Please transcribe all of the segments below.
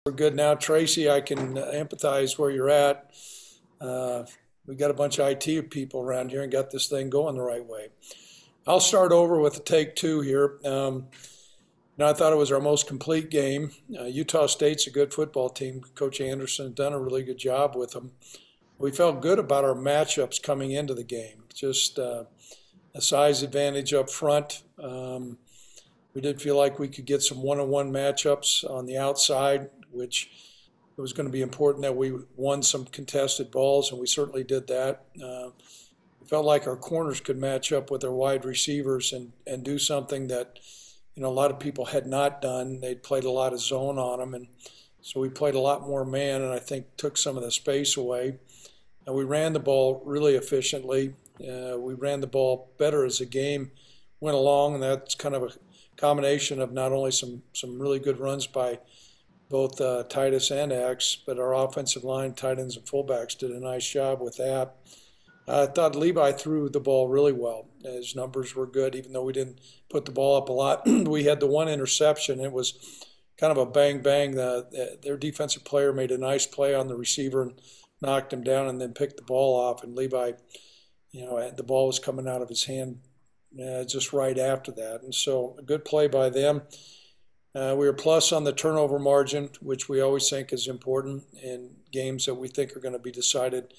We're good now. Tracy, I can empathize where you're at. Uh, we got a bunch of IT people around here and got this thing going the right way. I'll start over with a take two here. I thought it was our most complete game. Utah State's a good football team. Coach Anderson has done a really good job with them. We felt good about our matchups coming into the game. Just a size advantage up front. We did feel like we could get some one-on-one matchups on the outside, which it was going to be important that we won some contested balls, and we certainly did that. It felt like our corners could match up with our wide receivers and do something that a lot of people had not done. They'd played a lot of zone on them, and so we played a lot more man, and I think took some of the space away. And we ran the ball really efficiently. We ran the ball better as the game went along, and that's kind of a combination of not only some really good runs by both Titus and X, but our offensive line, tight ends, and fullbacks did a nice job with that. I thought Levi threw the ball really well. His numbers were good, even though we didn't put the ball up a lot. We had the one interception. It was kind of a bang-bang. Their defensive player made a nice play on the receiver and knocked him down and then picked the ball off. And Levi, the ball was coming out of his hand just right after that. And so a good play by them. We were plus on the turnover margin, which we always think is important in games that we think are going to be decided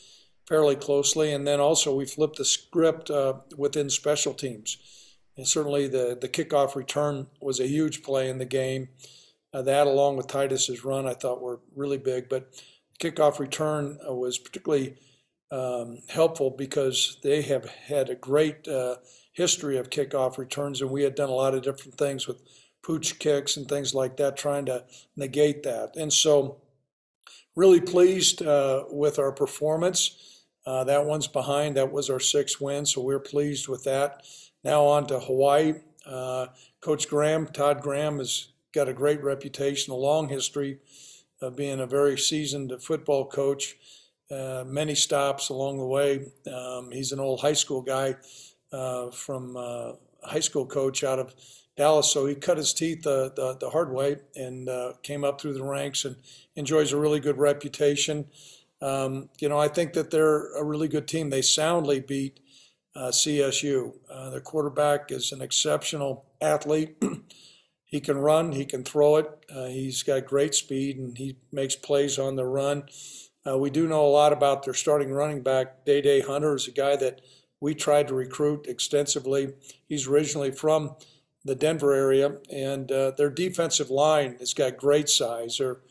fairly closely. And then also we flipped the script within special teams. And certainly the kickoff return was a huge play in the game. That, along with Titus's run, I thought were really big. But the kickoff return was particularly helpful because they have had a great history of kickoff returns, and we had done a lot of different things with pooch kicks and things like that, trying to negate that. And so really pleased with our performance. That one's behind. That was our sixth win, so we're pleased with that. Now on to Hawaii. Coach Graham, Todd Graham, has got a great reputation, a long history of being a very seasoned football coach. Many stops along the way. He's an old high school guy from high school coach out of Dallas, so he cut his teeth the hard way and came up through the ranks and enjoys a really good reputation. I think that they're a really good team. They soundly beat CSU. Their quarterback is an exceptional athlete. He can run, he can throw it. He's got great speed, and he makes plays on the run. We do know a lot about their starting running back. Day Hunter is a guy that we tried to recruit extensively. He's originally from the Denver area, and their defensive line has got great size. They're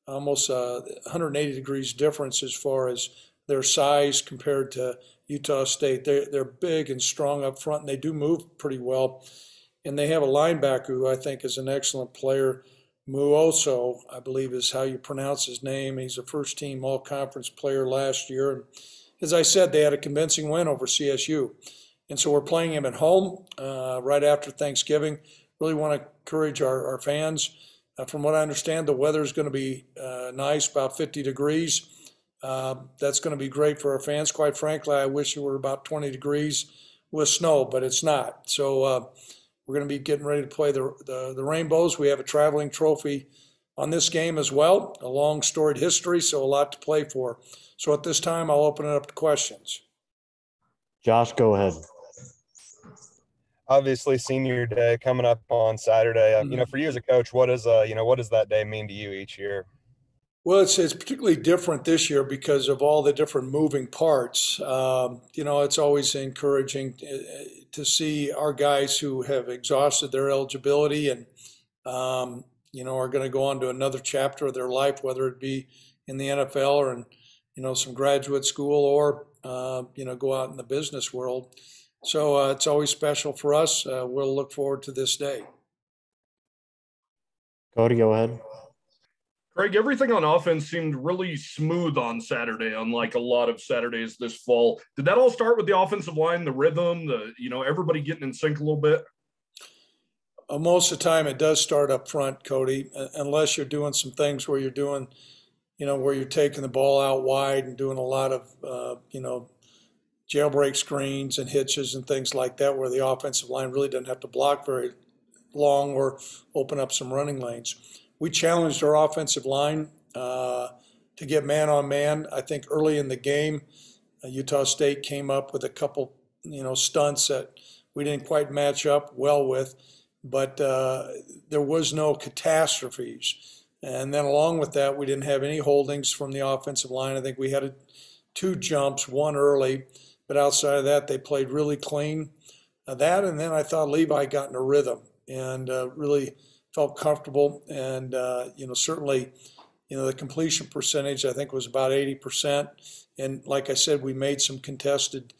almost 180 degrees difference as far as their size compared to Utah State. They're big and strong up front, and they do move pretty well. And they have a linebacker who I think is an excellent player. Muoso, I believe is how you pronounce his name. He's a first-team all-conference player last year. And as I said, they had a convincing win over CSU. And so we're playing him at home right after Thanksgiving. Really want to encourage our fans. From what I understand, the weather is going to be nice, about 50 degrees. That's going to be great for our fans. Quite frankly, I wish it were about 20 degrees with snow, but it's not. So we're going to be getting ready to play the Rainbows. We have a traveling trophy on this game as well, a long storied history, so a lot to play for. So at this time, I'll open it up to questions. Josh, go ahead. Obviously, senior day coming up on Saturday. For you as a coach, what does that day mean to you each year? Well, it's particularly different this year because of all the different moving parts. It's always encouraging to see our guys who have exhausted their eligibility and, are going to go on to another chapter of their life, whether it be in the NFL or in, some graduate school or, go out in the business world. So it's always special for us. We'll look forward to this day. Cody, go ahead. Craig, everything on offense seemed really smooth on Saturday, unlike a lot of Saturdays this fall. Did that all start with the offensive line, the rhythm, everybody getting in sync a little bit? Most of the time it does start up front, Cody, unless you're doing some things where you're doing, where you're taking the ball out wide and doing a lot of, jailbreak screens and hitches and things like that, where the offensive line really doesn't have to block very long or open up some running lanes. we challenged our offensive line to get man on man. I think early in the game, Utah State came up with a couple, stunts that we didn't quite match up well with, but there was no catastrophes. And then along with that, we didn't have any holdings from the offensive line. I think we had two jumps, one early, but outside of that, they played really clean. That, and then I thought Levi got in a rhythm and really felt comfortable. And, certainly, the completion percentage, I think, was about 80%. And like I said, we made some contested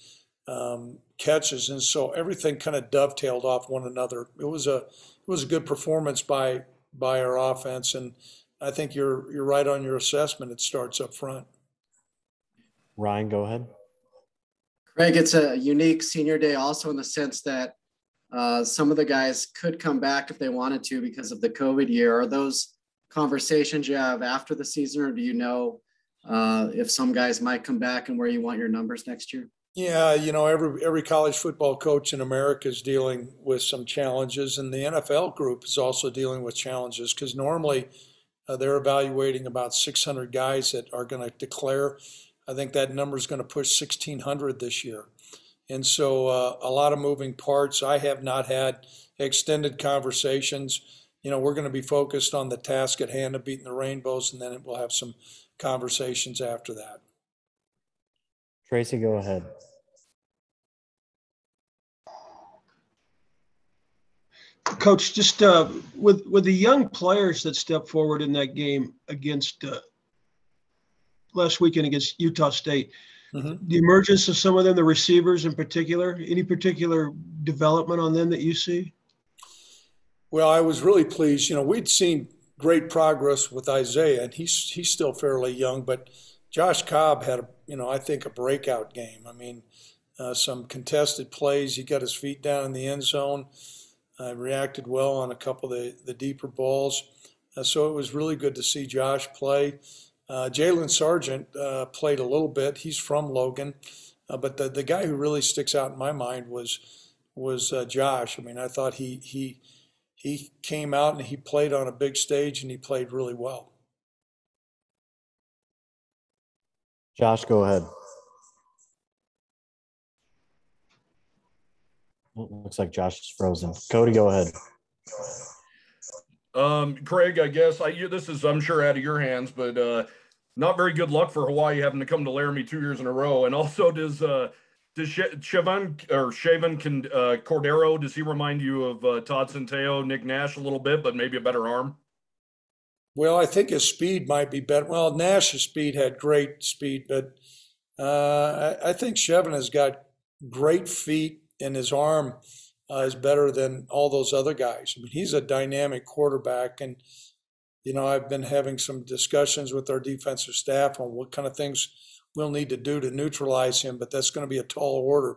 catches. And so everything kind of dovetailed off one another. It was a good performance by our offense. And I think you're right on your assessment. It starts up front. Ryan, go ahead. Craig, it's a unique senior day also in the sense that some of the guys could come back if they wanted to because of the COVID year. Are those conversations you have after the season, or do you know if some guys might come back and where you want your numbers next year? Yeah, every college football coach in America is dealing with some challenges, and the NFL group is also dealing with challenges because normally they're evaluating about 600 guys that are going to declare. I think that number is going to push 1,600 this year. And so a lot of moving parts. I have not had extended conversations. We're going to be focused on the task at hand of beating the Rainbows, and then we'll have some conversations after that. Tracy, go ahead. Coach, just with the young players that stepped forward in that game against last weekend against Utah State, the emergence of some of them, the receivers in particular, any particular development on them that you see? Well, I was really pleased. We'd seen great progress with Isaiah, and he's still fairly young, but Josh Cobb had I think a breakout game. I mean, some contested plays. He got his feet down in the end zone. Reacted well on a couple of the deeper balls. So it was really good to see Josh play. Jalen Sargent played a little bit. He's from Logan. But the guy who really sticks out in my mind was Josh. I mean, I thought he came out and he played on a big stage and he played really well. Josh, go ahead. Looks like Josh is frozen. Cody, go ahead. Craig, I guess this is, I'm sure, out of your hands, but not very good luck for Hawaii having to come to Laramie 2 years in a row. And also, does Shaven Cordero, does he remind you of Todd Centeio, Nick Nash a little bit, but maybe a better arm? Well, I think his speed might be better. Well, Nash's speed had great speed, but I think Shaven has got great feet, and his arm is better than all those other guys. I mean, he's a dynamic quarterback, and I've been having some discussions with our defensive staff on what kind of things we'll need to do to neutralize him, but that's going to be a tall order.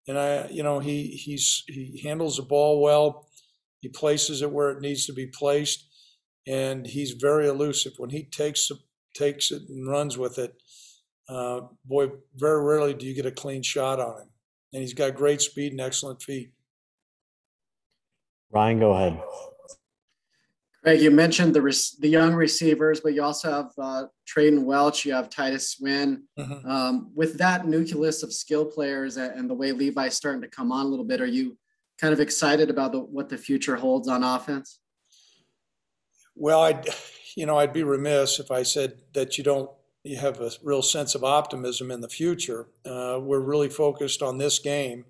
And he handles the ball well. He places it where it needs to be placed, and he's very elusive. When he takes it and runs with it, boy, very rarely do you get a clean shot on him. And he's got great speed and excellent feet. Ryan, go ahead. Greg, you mentioned the young receivers, but you also have Trayden Welch, you have Titus Wynn. With that nucleus of skill players and the way Levi's starting to come on a little bit, are you kind of excited about what the future holds on offense? Well, I'd be remiss if I said that you have a real sense of optimism in the future. We're really focused on this game,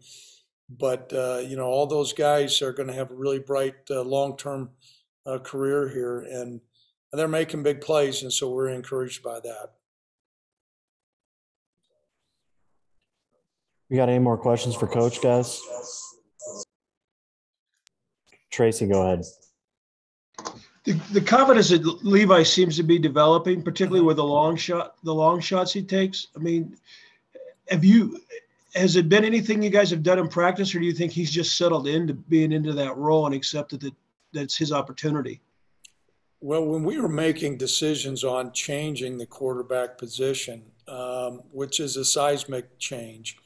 but all those guys are going to have a really bright long-term career here, and they're making big plays, and so we're encouraged by that. We got any more questions for Coach, guys? Tracy, go ahead. The confidence that Levi seems to be developing, particularly with the long shots he takes. I mean, has it been anything you guys have done in practice, or do you think he's just settled into being into that role and accepted that that's his opportunity? Well, when we were making decisions on changing the quarterback position, which is a seismic change,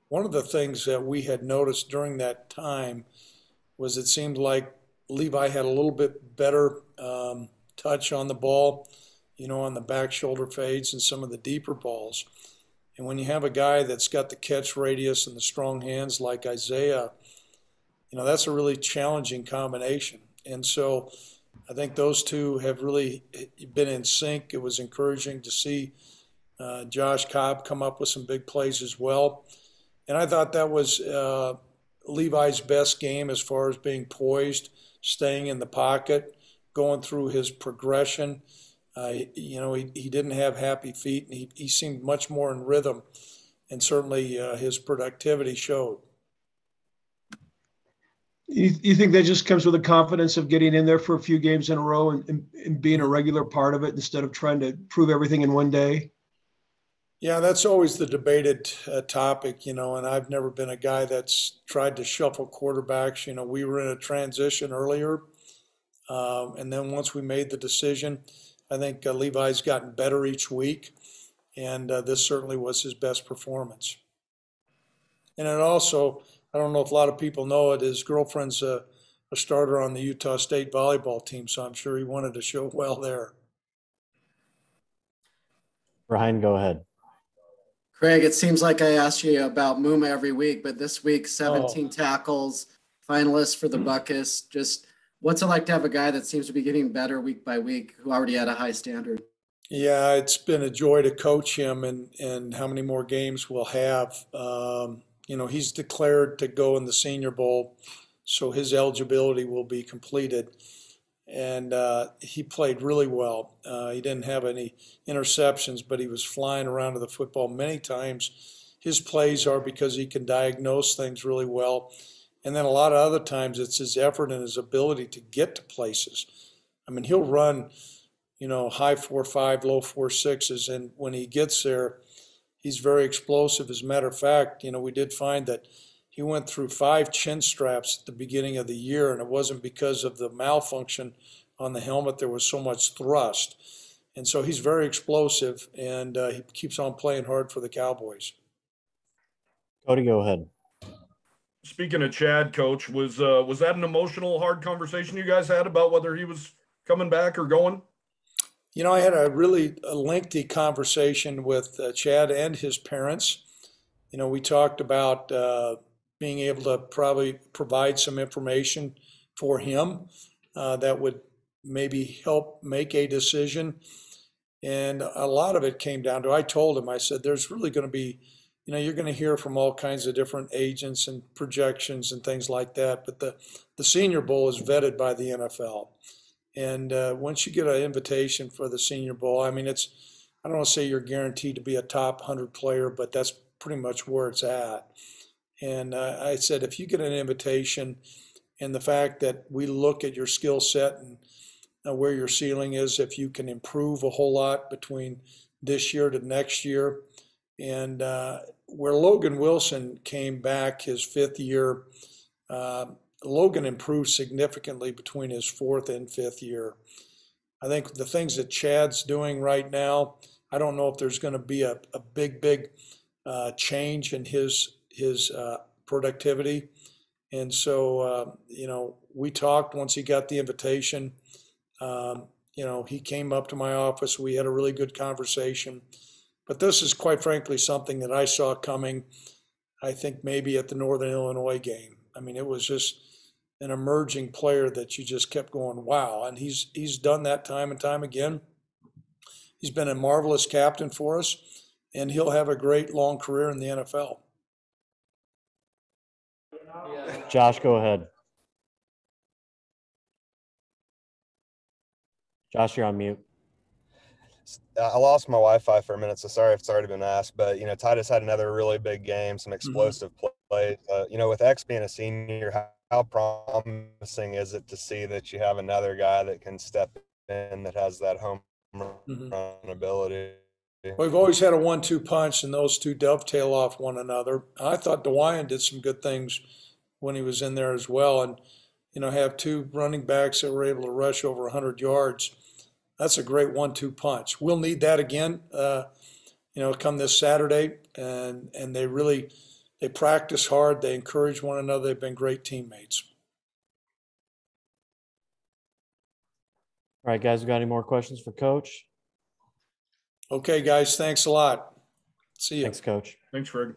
one of the things that we had noticed during that time was it seemed like Levi had a little bit better touch on the ball, on the back shoulder fades and some of the deeper balls. And when you have a guy that's got the catch radius and the strong hands like Isaiah, that's a really challenging combination. And so I think those two have really been in sync. It was encouraging to see Josh Cobb come up with some big plays as well. And I thought that was Levi's best game as far as being poised, staying in the pocket, going through his progression. He didn't have happy feet, and he seemed much more in rhythm, and certainly his productivity showed. You think that just comes with the confidence of getting in there for a few games in a row and being a regular part of it instead of trying to prove everything in one day? Yeah, that's always the debated topic, and I've never been a guy that's tried to shuffle quarterbacks. We were in a transition earlier, and then once we made the decision, I think Levi's gotten better each week, and this certainly was his best performance. And it also, I don't know if a lot of people know it, his girlfriend's a starter on the Utah State volleyball team, so I'm sure he wanted to show well there. Ryan, go ahead. Craig, it seems like I ask you about Muma every week, but this week, 17 tackles, finalist for the Buckus. Just what's it like to have a guy that seems to be getting better week by week, who already had a high standard? Yeah, it's been a joy to coach him, and how many more games we'll have. He's declared to go in the Senior Bowl, so his eligibility will be completed. And he played really well. He didn't have any interceptions, but he was flying around to the football many times. His plays are because he can diagnose things really well. And then a lot of other times it's his effort and his ability to get to places. I mean, he'll run, high 4.5, low 4.6s, and when he gets there, he's very explosive. As a matter of fact, we did find that he went through 5 chin straps at the beginning of the year, and it wasn't because of the malfunction on the helmet. There was so much thrust. And so he's very explosive, and he keeps on playing hard for the Cowboys. Cody, go ahead. Speaking of Chad, Coach, was that an emotional, hard conversation you guys had about whether he was coming back or going? I had a really lengthy conversation with Chad and his parents. We talked about being able to probably provide some information for him that would maybe help make a decision. And a lot of it came down to, I told him, I said, there's really going to be, you're going to hear from all kinds of different agents and projections and things like that. But the Senior Bowl is vetted by the NFL. And once you get an invitation for the Senior Bowl, I mean, I don't want to say you're guaranteed to be a top 100 player, but that's pretty much where it's at. And I said, if you get an invitation and the fact that we look at your skill set and where your ceiling is, if you can improve a whole lot between this year to next year, and where Logan Wilson came back his 5th year, Logan improved significantly between his 4th and 5th year. I think the things that Chad's doing right now, I don't know if there's going to be a big change in his productivity. And so, we talked once he got the invitation. He came up to my office. We had a really good conversation. But this is quite frankly something that I saw coming, I think maybe at the Northern Illinois game. I mean, it was just an emerging player that you just kept going, wow. And he's done that time and time again. He's been a marvelous captain for us, and he'll have a great long career in the NFL. Josh, go ahead. Josh, you're on mute. I lost my Wi-Fi for a minute, so sorry if it's already been asked. But Titus had another really big game, some explosive plays. With X being a senior, how promising is it to see that you have another guy that can step in that has that home run ability? We've always had a 1-2 punch, and those two dovetail off one another. I thought DeWine did some good things when he was in there as well, and have 2 running backs that were able to rush over 100 yards. That's a great 1-2 punch. We'll need that again, come this Saturday. And they practice hard. They encourage one another. They've been great teammates. All right, guys, we got any more questions for Coach? Okay, guys, thanks a lot. See you. Thanks, Coach. Thanks, Greg.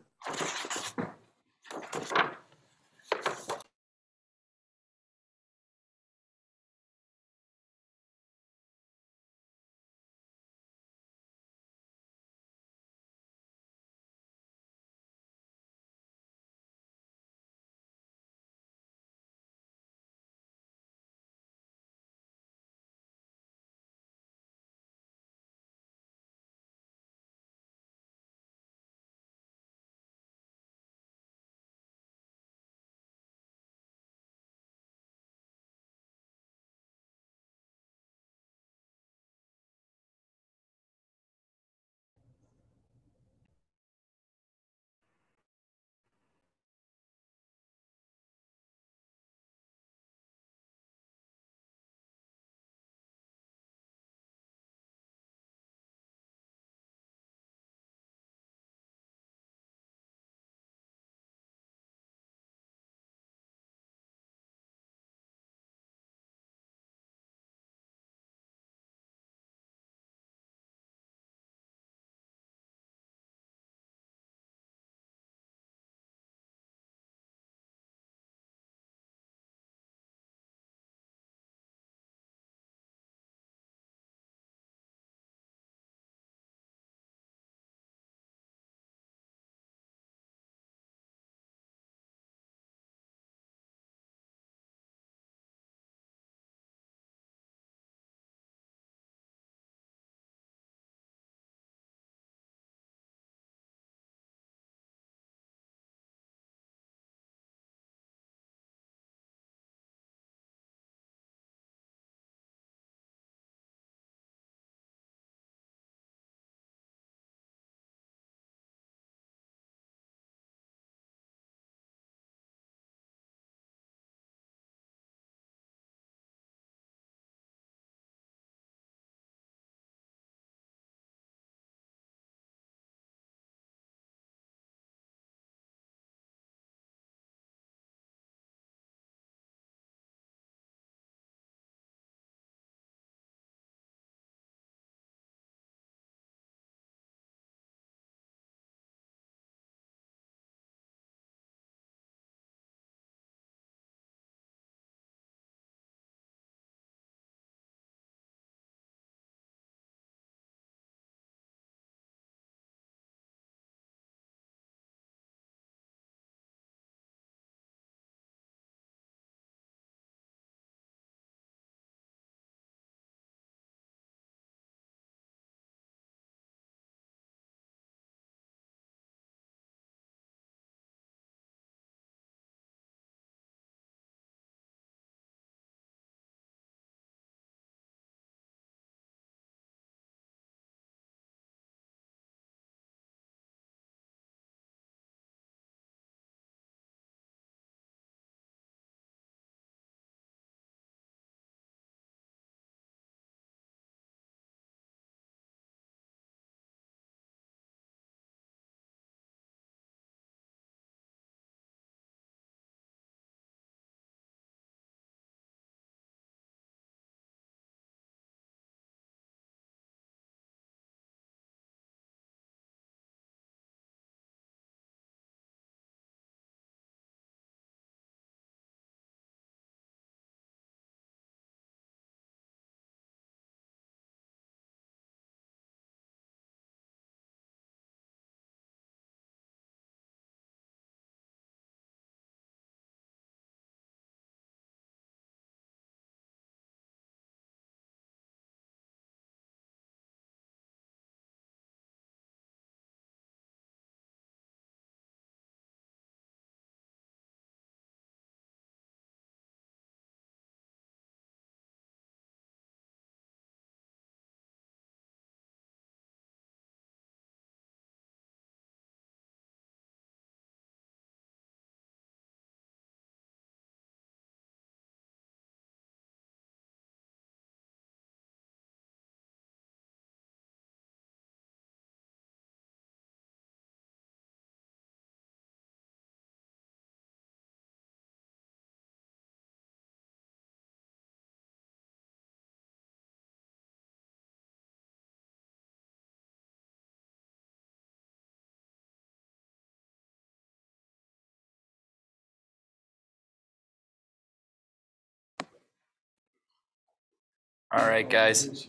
All right, guys.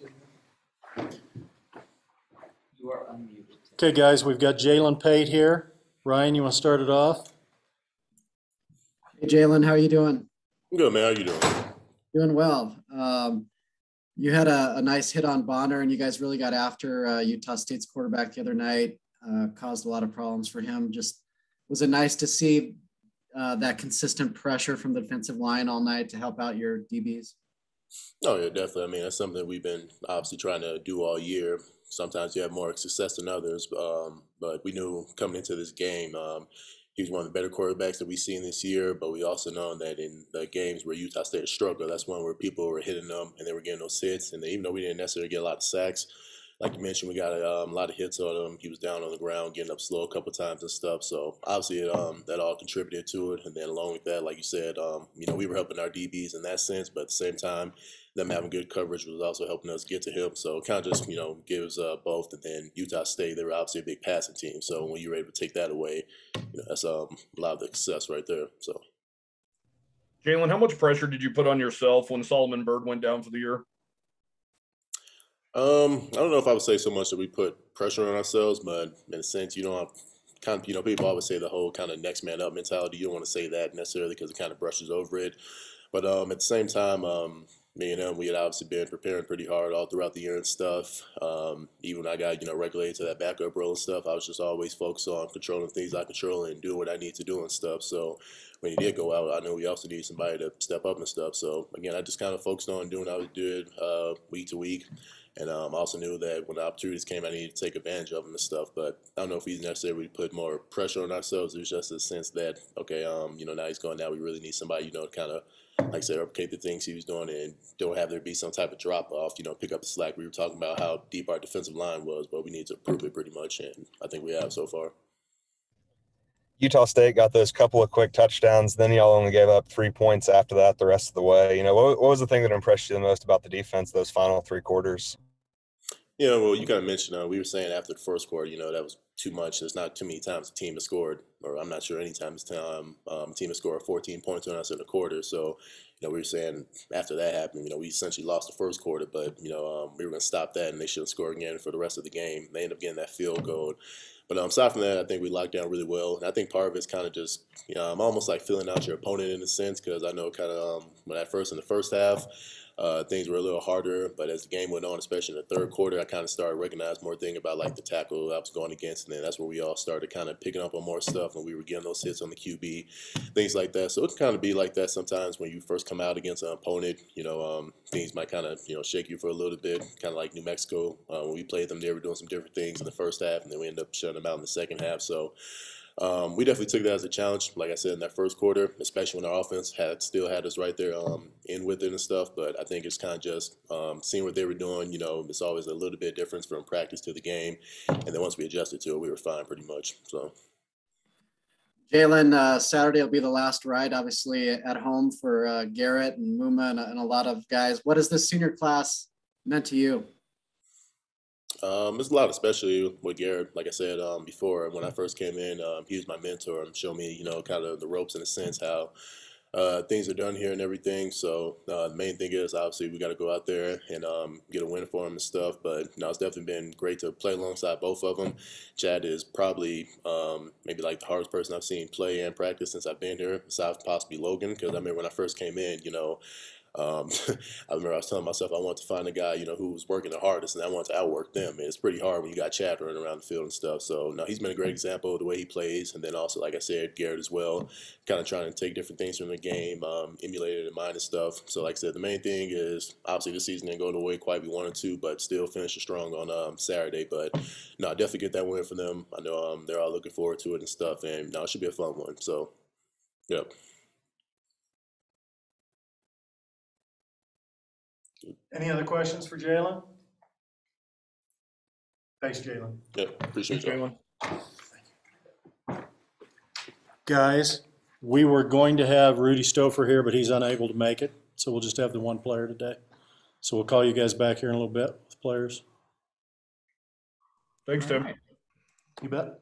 Okay, guys, we've got Jalen Pate here. Ryan, you want to start it off? Hey, Jalen, how are you doing? Good, man. How you doing? Doing well. You had a nice hit on Bonner, and you guys really got after Utah State's quarterback the other night. Caused a lot of problems for him. Just was it nice to see that consistent pressure from the defensive line all night to help out your DBs? Oh, yeah, definitely. I mean, that's something that we've been obviously trying to do all year. Sometimes you have more success than others, but we knew coming into this game, he was one of the better quarterbacks that we've seen this year. But we also know that in the games where Utah State struggled, that's one where people were hitting them and they were getting those hits. And even though we didn't necessarily get a lot of sacks, like you mentioned, we got a lot of hits on him. He was down on the ground, getting up slow a couple times and stuff. So obviously, that all contributed to it. And then along with that, like you said, we were helping our DBs in that sense, but at the same time, them having good coverage was also helping us get to him. So it kind of just, gives both. And then Utah State, they were obviously a big passing team. So when you were able to take that away, that's a lot of the success right there. So, Jalen, how much pressure did you put on yourself when Solomon Byrd went down for the year? I don't know if I would say so much that we put pressure on ourselves, but in a sense, you don't have people always say the whole kind of next man up mentality. You don't want to say that necessarily because it kind of brushes over it. But at the same time, me and him, we had obviously been preparing pretty hard all throughout the year and stuff. Even when I got, regulated to that backup role and stuff, I was just always focused on controlling things I control and doing what I need to do and stuff. So when he did go out, I know we also needed somebody to step up and stuff. So again, I just kind of focused on doing what I was doing week to week. And I also knew that when the opportunities came, I needed to take advantage of them and stuff. But I don't know if he's necessarily put more pressure on ourselves. It was just a sense that, okay, now he's gone. Now we really need somebody, to kind of, like I said, replicate the things he was doing and don't have there be some type of drop off, pick up the slack. We were talking about how deep our defensive line was, but we need to prove it pretty much. And I think we have so far. Utah State got those couple of quick touchdowns. Then y'all only gave up 3 points after that the rest of the way. What was the thing that impressed you the most about the defense those final 3 quarters? Yeah, well, you kind of mentioned, we were saying after the first quarter, that was too much. There's not too many times a team has scored, or I'm not sure any time a team has scored 14 points on us in a quarter. So, we were saying after that happened, we essentially lost the first quarter, but, we were going to stop that and they should have scored again for the rest of the game. They ended up getting that field goal. But aside from that, I think we locked down really well. And I think part of it's kind of just, almost like filling out your opponent in a sense, because I know kind of when in the first half, things were a little harder, but as the game went on, especially in the third quarter, I kind of started recognizing more things about like the tackle I was going against, and then that's where we all started kind of picking up on more stuff, and we were getting those hits on the QB, things like that. So it can kind of be like that sometimes when you first come out against an opponent. Things might kind of shake you for a little bit, kind of like New Mexico when we played them. They were doing some different things in the first half, and then we ended up shutting them out in the second half. So. We definitely took that as a challenge, like I said, in that first quarter, especially when our offense still had us right there in with it and stuff. But I think it's kind of just seeing what they were doing. It's always a little bit difference from practice to the game. And then once we adjusted to it, we were fine pretty much. So, Jalen, Saturday will be the last ride, obviously, at home for Garrett and Muma and a lot of guys. What has this senior class meant to you? It's a lot, especially with Garrett. Like I said before, when I first came in, he was my mentor and showed me, kind of the ropes in a sense, how things are done here and everything. So the main thing is obviously we got to go out there and get a win for him and stuff. But it's definitely been great to play alongside both of them. Chad is probably maybe like the hardest person I've seen play and practice since I've been here, besides possibly Logan. Because I remember when I first came in, I remember I was telling myself I wanted to find a guy, who was working the hardest, and I wanted to outwork them. And it's pretty hard when you got Chad running around the field and stuff. So, no, he's been a great example of the way he plays. And then also, like I said, Garrett as well, kind of trying to take different things from the game, emulate it in mind and stuff. So, like I said, the main thing is obviously the season didn't go the way quite we wanted to, but still finishing strong on Saturday. But, no, definitely get that win for them. I know they're all looking forward to it and stuff. And, it should be a fun one. So, yep. Any other questions for Jalen? Thanks, Jalen. Yep, appreciate you. Guys, we were going to have Rudy Stouffer here, but he's unable to make it. So we'll just have the one player today. So we'll call you guys back here in a little bit with players. Thanks, Tim. Right. You bet.